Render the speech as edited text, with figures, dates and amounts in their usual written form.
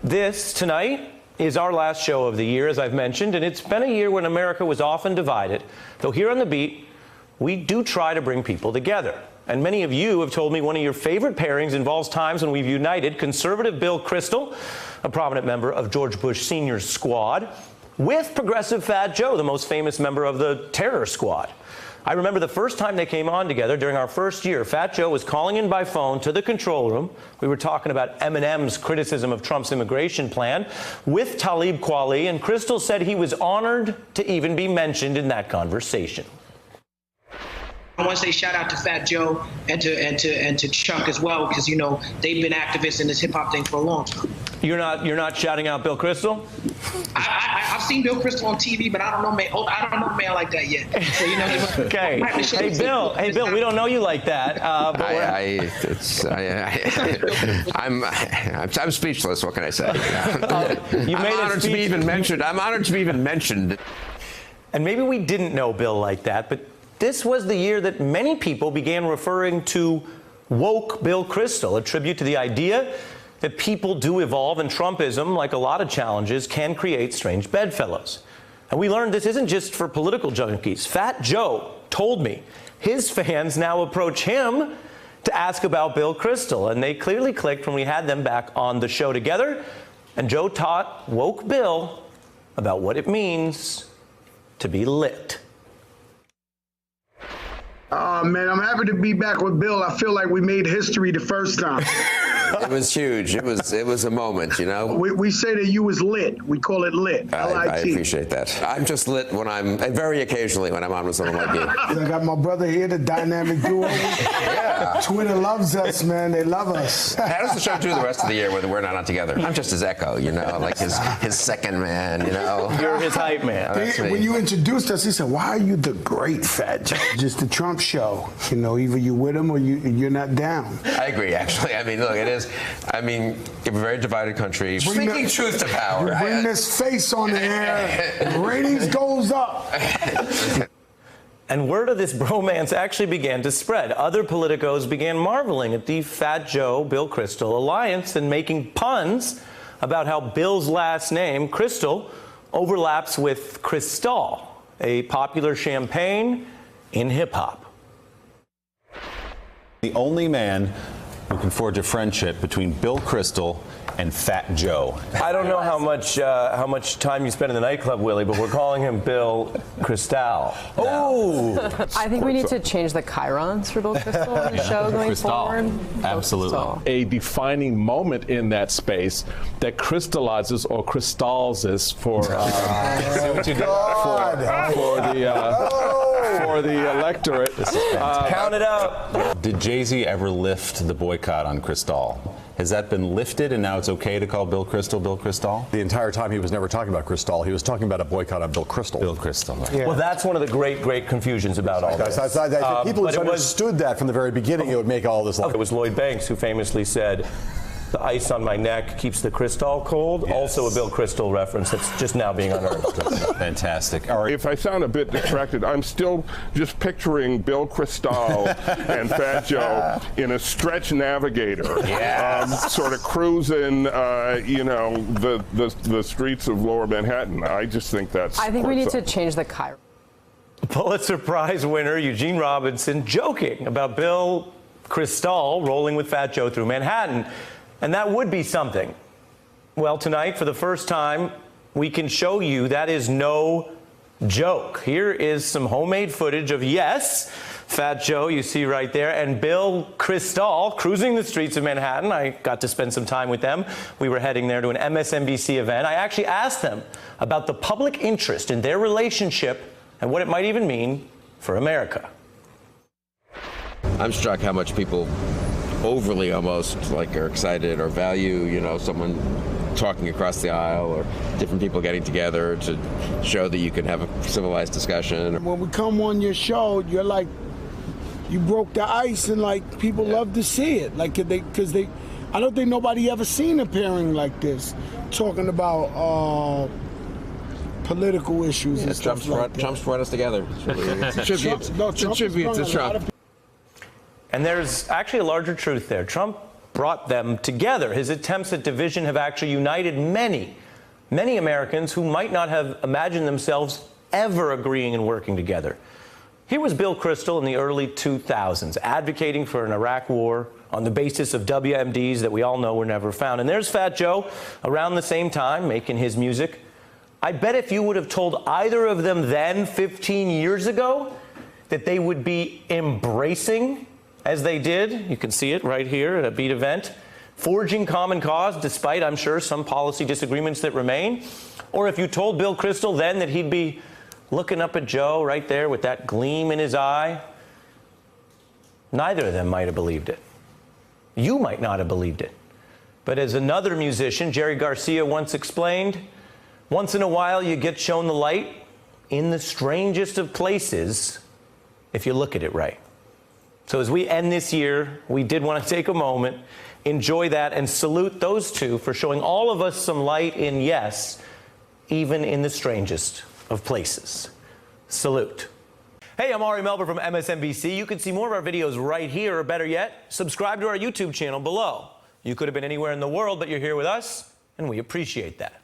This, tonight, is our last show of the year, as I've mentioned, and it's been a year when America was often divided. Though here on The Beat, we do try to bring people together. And many of you have told me one of your favorite pairings involves times when we've united conservative Bill Kristol, a prominent member of George Bush Sr.'s squad, with progressive Fat Joe, the most famous member of the Terror Squad. I remember the first time they came on together during our first year. Fat Joe was calling in by phone to the control room. We were talking about Eminem's criticism of Trump's immigration plan with Talib Kweli, and Kristol said he was honored to even be mentioned in that conversation. I want to say shout out to Fat Joe and to Chuck as well, because you know they've been activists in this hip hop thing for a long time. You're not shouting out Bill Kristol? I've seen Bill Kristol on TV, but I don't know a man like that yet. So, you know, okay. Hey Bill, we don't know you like that. I'm speechless. What can I say? I'm honored to be even mentioned. I'm honored to be even mentioned. And maybe we didn't know Bill like that, but this was the year that many people began referring to woke Bill Kristol, a tribute to the idea that people do evolve, and Trumpism, like a lot of challenges, can create strange bedfellows. And we learned this isn't just for political junkies. Fat Joe told me his fans now approach him to ask about Bill Kristol, and they clearly clicked when we had them back on the show together, and Joe taught woke Bill about what it means to be lit. Oh, man, I'm happy to be back with Bill. I feel like we made history the first time. It was huge. It was a moment, you know. We say that you was lit. We call it lit. I appreciate that. I'm just lit when very occasionally when I'm on with someone like you. I got my brother here, the dynamic duo. Yeah. Twitter loves us, man. They love us. How does the show do the rest of the year when we're not together? I'm just his echo, you know, like his second man, you know. You're his hype man. When you introduced us, he said, "Why are you the great Fat Joe?" Just the Trump show. You know, either you with him or you're not down. I agree, actually. I mean, look, it is. I mean, a very divided country. Speaking truth to power. You bring this face on the air, ratings goes up. And word of this bromance actually began to spread. Other politicos began marveling at the Fat Joe, Bill Kristol alliance and making puns about how Bill's last name, Kristol, overlaps with Cristal, a popular champagne in hip-hop. The only man who can forge a friendship between Bill Kristol and Fat Joe. I don't know how much time you spend in the nightclub, Willie, but we're calling him Bill Cristal. Oh! I think we need to change the chirons for Bill Kristol on the show going forward. Absolutely. A defining moment in that space that crystallizes or crystallizes for the electorate. Count it out. Did Jay-Z ever lift the boycott on Cristal? Has that been lifted and now it's okay to call Bill Kristol Bill Cristal? The entire time he was never talking about Cristal. He was talking about a boycott on Bill Kristol. Bill Kristol. Right. Yeah. Well, that's one of the great confusions about all this. People who understood that from the very beginning, it would make all this. It was Lloyd Banks who famously said, "The ice on my neck keeps the crystal cold." Yes. Also a Bill Kristol reference that's just now being unearthed. Fantastic. All right. If I sound a bit distracted, I'm still just picturing Bill Kristol and Fat Joe in a stretch Navigator, sort of cruising, you know, the streets of Lower Manhattan. I just think that's. I think we need to change the chiron. Pulitzer Prize winner Eugene Robinson joking about Bill Kristol rolling with Fat Joe through Manhattan. And that would be something. Well, tonight, for the first time, we can show you that is no joke. Here is some homemade footage of, yes, Fat Joe, you see right there, and Bill Kristol cruising the streets of Manhattan. I got to spend some time with them. We were heading there to an MSNBC event. I actually asked them about the public interest in their relationship and what it might even mean for America. I'm struck how much people overly almost like are excited or value, you know, someone talking across the aisle or different people getting together to show that you can have a civilized discussion. When we come on your show, you're like, you broke the ice, and like people love to see it. Like, because I don't think nobody ever seen a pairing like this, talking about political issues and stuff like that. Trump's brought us together. It's a tribute to Trump. And there's actually a larger truth there. Trump brought them together. His attempts at division have actually united many Americans who might not have imagined themselves ever agreeing and working together. Here was Bill Kristol in the early 2000s, advocating for an Iraq war on the basis of WMDs that we all know were never found. And there's Fat Joe around the same time making his music. I bet if you would have told either of them then, 15 years ago, that they would be embracing, as they did, you can see it right here at a Beat event, forging common cause despite, I'm sure, some policy disagreements that remain, or if you told Bill Kristol then that he'd be looking up at Joe right there with that gleam in his eye, neither of them might have believed it. You might not have believed it. But as another musician, Jerry Garcia, once explained, once in a while you get shown the light in the strangest of places if you look at it right. So as we end this year, we did want to take a moment, enjoy that, and salute those two for showing all of us some light in, yes, even in the strangest of places. Salute. Hey, I'm Ari Melber from MSNBC. You can see more of our videos right here, or better yet, subscribe to our YouTube channel below. You could have been anywhere in the world, but you're here with us, and we appreciate that.